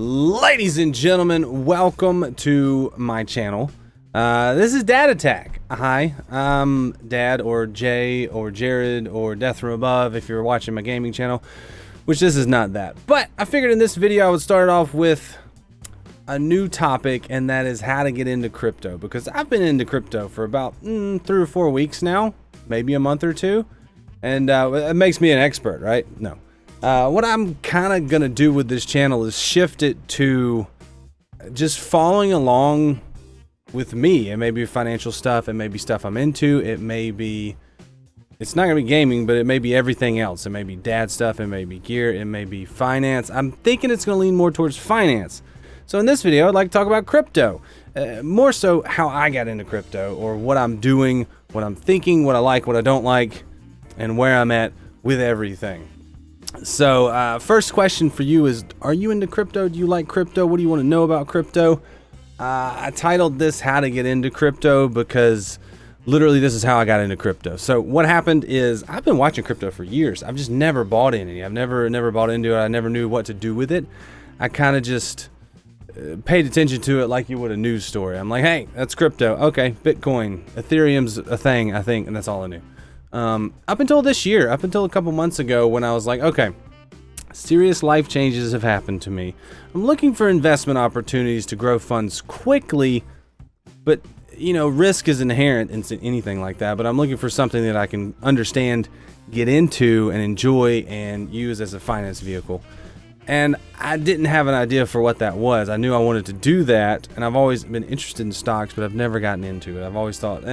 Ladies and gentlemen, welcome to my channel. This is Dad Attack. Hi, I'm Dad or Jay or Jared or Death from Above if you're watching my gaming channel, which this is not that. But I figured in this video I would start off with a new topic, and that is how to get into crypto, because I've been into crypto for about 3 or 4 weeks now, maybe a month or two, and it makes me an expert, right? No. What I'm kind of going to do with this channel is shift it to just following along with me. It may be financial stuff. It may be stuff I'm into. It may be, it's not going to be gaming, but it may be everything else. It may be dad stuff. It may be gear. It may be finance. I'm thinking it's going to lean more towards finance. So in this video, I'd like to talk about crypto. More so how I got into crypto, or what I'm doing, what I'm thinking, what I like, what I don't like, and where I'm at with everything. So first question for you is, are you into crypto? Do you like crypto? What do you want to know about crypto? I titled this How to Get Into Crypto because literally this is how I got into crypto. So what happened is I've been watching crypto for years. I've just never bought any. I've never bought into it. I never knew what to do with it. I kind of just paid attention to it like you would a news story. I'm like, hey, that's crypto. Okay, Bitcoin, Ethereum's a thing, I think, and that's all I knew. Up until this year, up until a couple months ago, when I was like, okay, serious life changes have happened to me. I'm looking for investment opportunities to grow funds quickly, but you know, risk is inherent in anything like that. But I'm looking for something that I can understand, get into, and enjoy, and use as a finance vehicle. And I didn't have an idea for what that was. I knew I wanted to do that, and I've always been interested in stocks, but I've never gotten into it. I've always thought,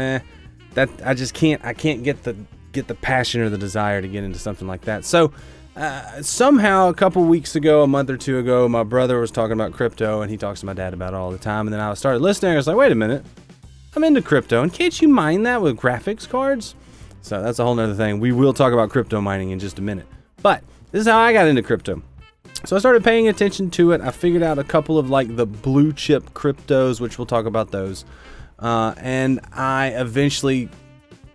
that I just can't get the passion or the desire to get into something like that. So somehow a couple weeks ago, a month or two ago, my brother was talking about crypto, and he talks to my dad about it all the time. And then I started listening. I was like, wait a minute, I'm into crypto, and can't you mine that with graphics cards? So that's a whole nother thing. We will talk about crypto mining in just a minute. But this is how I got into crypto. So I started paying attention to it. I figured out a couple of like the blue chip cryptos, which we'll talk about those. And I eventually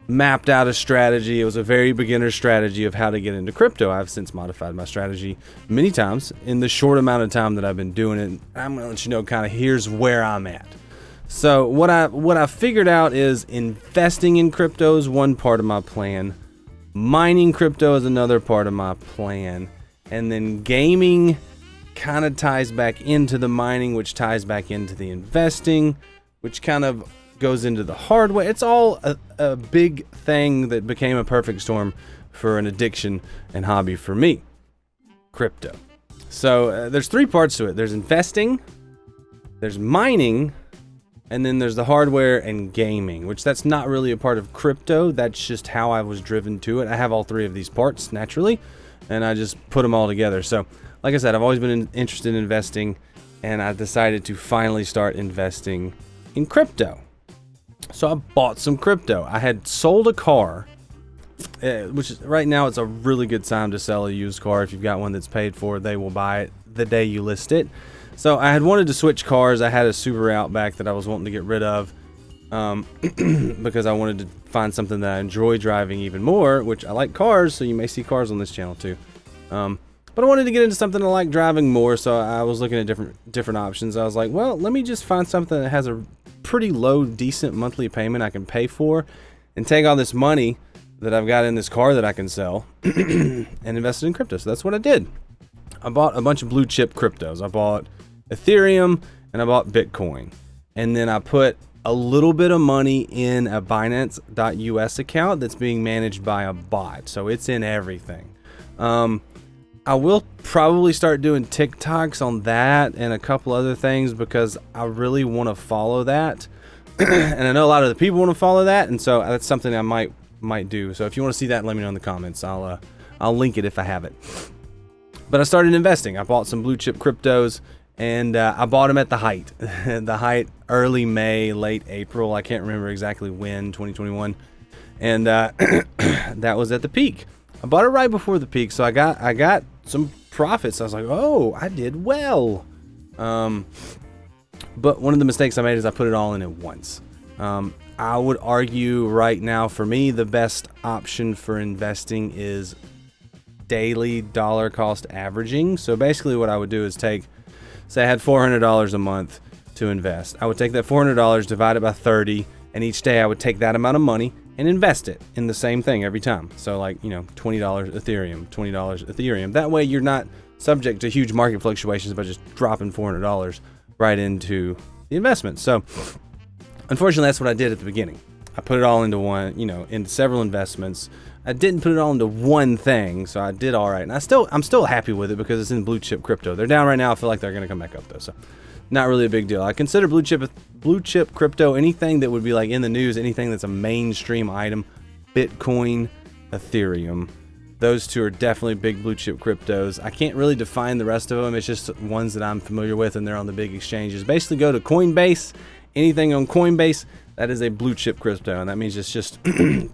mapped out a strategy. It was a very beginner strategy of how to get into crypto. I've since modified my strategy many times in the short amount of time that I've been doing it. I'm going to let you know kind of here's where I'm at. So what I figured out is investing in crypto is one part of my plan. Mining crypto is another part of my plan. And then gaming kind of ties back into the mining, which ties back into the investing, which kind of goes into the hardware. It's all a big thing that became a perfect storm for an addiction and hobby for me, crypto. So there's 3 parts to it. There's investing, there's mining, and then there's the hardware and gaming, which that's not really a part of crypto. That's just how I was driven to it. I have all 3 of these parts naturally, and I just put them all together. So like I said, I've always been interested in investing, and I decided to finally start investing in crypto. So I bought some crypto. I had sold a car, which is, right now it's a really good time to sell a used car. If you've got one that's paid for, they will buy it the day you list it. So I had wanted to switch cars. I had a Subaru Outback that I was wanting to get rid of because I wanted to find something that I enjoy driving even more, which I like cars, so you may see cars on this channel too. But I wanted to get into something I like driving more, so I was looking at different options. I was like, well, let me just find something that has a pretty low, decent monthly payment I can pay for, and take all this money that I've got in this car that I can sell and invest it in crypto. So that's what I did. I bought a bunch of blue chip cryptos. I bought Ethereum and I bought Bitcoin. And then I put a little bit of money in a Binance.us account that's being managed by a bot. So it's in everything. I will probably start doing TikToks on that and a couple other things because I really want to follow that. And I know a lot of the people want to follow that, and so that's something I might do. So if you want to see that, let me know in the comments. I'll link it if I have it. But I started investing. I bought some blue chip cryptos, and I bought them at the height. The height, early May, late April. I can't remember exactly when, 2021. And that was at the peak. I bought it right before the peak, so I got some profits. I was like, oh, I did well. But one of the mistakes I made is I put it all in at once. I would argue right now, for me, the best option for investing is daily dollar cost averaging. So basically what I would do is take say I had $400 a month to invest. I would take that $400, divide it by 30, and each day I would take that amount of money and invest it in the same thing every time. So like, $20 Ethereum, $20 Ethereum. That way you're not subject to huge market fluctuations by just dropping $400 right into the investment. So unfortunately, that's what I did at the beginning. I put it all into one, into several investments. I didn't put it all into one thing, so I did all right. And I'm still happy with it because it's in blue chip crypto. They're down right now. I feel like they're going to come back up though. So not really a big deal. I consider blue chip crypto anything that would be like in the news, anything that's a mainstream item. Bitcoin, Ethereum. Those two are definitely big blue chip cryptos. I can't really define the rest of them. It's just ones that I'm familiar with, and they're on the big exchanges. Basically, go to Coinbase. Anything on Coinbase, that is a blue chip crypto, and that means it's just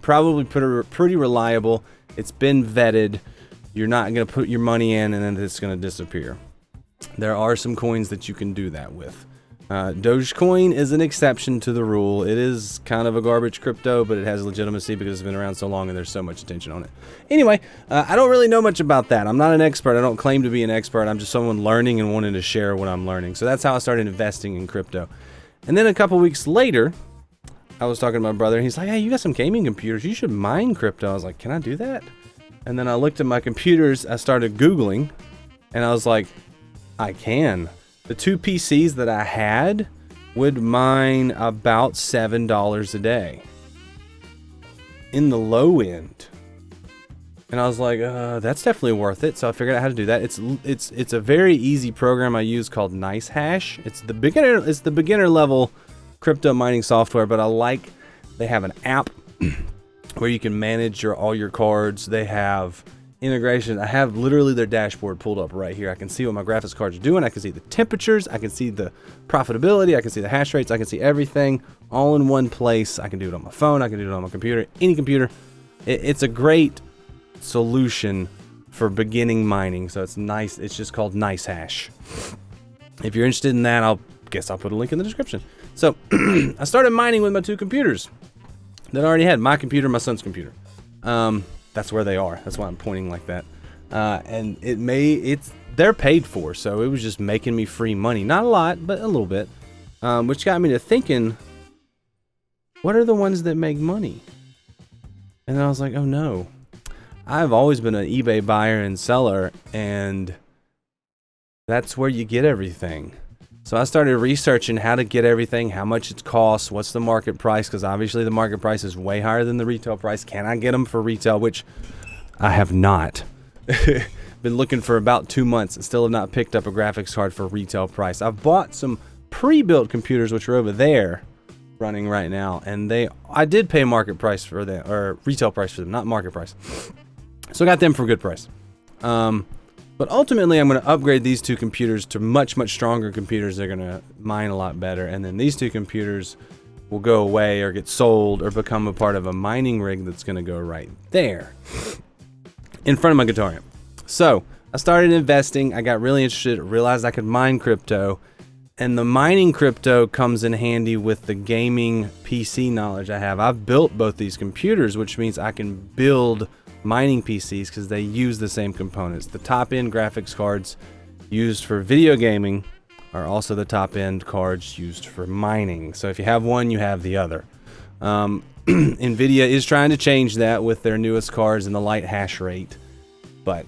probably pretty reliable. It's been vetted. You're not going to put your money in and then it's going to disappear. There are some coins that you can do that with. Dogecoin is an exception to the rule. It is kind of a garbage crypto, but it has legitimacy because it's been around so long and there's so much attention on it. Anyway, I don't really know much about that. I'm not an expert. I don't claim to be an expert. I'm just someone learning and wanting to share what I'm learning. So that's how I started investing in crypto. And then a couple weeks later, I was talking to my brother and he's like, hey, you got some gaming computers. You should mine crypto. I was like, can I do that? And then I looked at my computers. I started Googling and I was like, I can. The two PCs that I had would mine about $7 a day in the low end. And I was like, that's definitely worth it. So I figured out how to do that. It's a very easy program I use called NiceHash. It's the beginner level crypto mining software, but they have an app where you can manage all your cards. They have integration. I have literally their dashboard pulled up right here. I can see what my graphics cards are doing. I can see the temperatures. I can see the profitability. I can see the hash rates. I can see everything all in one place. I can do it on my phone. I can do it on my computer, any computer. It's a great solution for beginning mining. So it's nice. It's just called NiceHash. If you're interested in that, I'll put a link in the description. So I started mining with my two computers that I already had. My computer, my son's computer. That's where they are. That's why I'm pointing like that. And they're paid for, so it was just making me free money. Not a lot, but a little bit. Which got me to thinking, what are the ones that make money? And then I was like, oh no. I've always been an eBay buyer and seller, and that's where you get everything. So I started researching how to get everything, how much it costs, what's the market price, because obviously the market price is way higher than the retail price. Can I get them for retail? Which I have not. Been looking for about 2 months and still have not picked up a graphics card for retail price. I've bought some pre-built computers, which are over there running right now, and I did pay market price for them, or retail price for them, not market price. So I got them for a good price. But ultimately, I'm going to upgrade these two computers to much, much stronger computers. They're going to mine a lot better. And then these two computers will go away or get sold or become a part of a mining rig that's going to go right there in front of my guitar amp. So I started investing. I got really interested, realized I could mine crypto. And the mining crypto comes in handy with the gaming PC knowledge I have. I've built both these computers, which means I can build mining PCs because they use the same components. The top end graphics cards used for video gaming are also the top end cards used for mining. So if you have one, you have the other. Nvidia is trying to change that with their newest cards and the light hash rate. But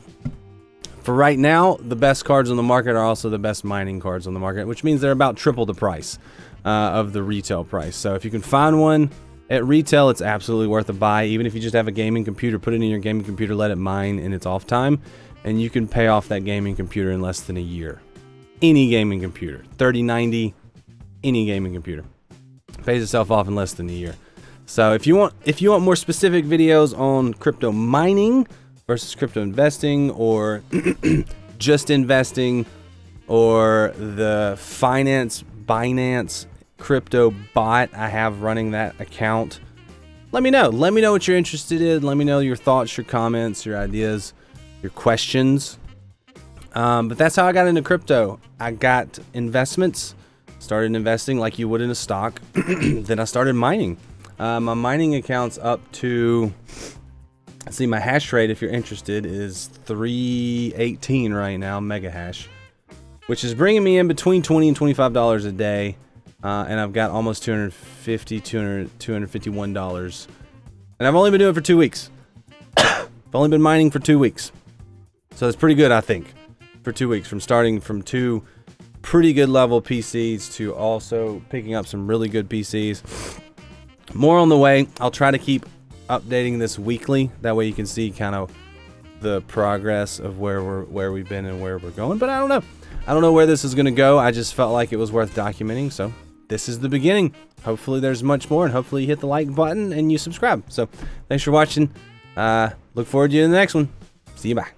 for right now, the best cards on the market are also the best mining cards on the market, which means they're about triple the price of the retail price. So if you can find one at retail, it's absolutely worth a buy. Even if you just have a gaming computer, put it in your gaming computer, let it mine in its off time, and you can pay off that gaming computer in less than a year. Any gaming computer, 3090, any gaming computer pays itself off in less than a year. So if you want more specific videos on crypto mining versus crypto investing, or just investing, or the Binance crypto bot I have running that account, let me know what you're interested in. Let me know your thoughts, your comments, your ideas, your questions. But that's how I got into crypto. I got investments, started investing like you would in a stock. Then I started mining. My mining account's up to, see, my hash rate, if you're interested, is 318 right now, mega hash, which is bringing me in between $20 and $25 a day. And I've got almost $251. And I've only been doing it for 2 weeks. I've only been mining for 2 weeks. So it's pretty good, I think, for 2 weeks. From starting from 2 pretty good level PCs to also picking up some really good PCs. More on the way. I'll try to keep updating this weekly. That way you can see kind of the progress of where we've been and where we're going. But I don't know. I don't know where this is going to go. I just felt like it was worth documenting. So this is the beginning. Hopefully there's much more, and hopefully you hit the like button and you subscribe. So thanks for watching. Look forward to you in the next one. See you. Bye.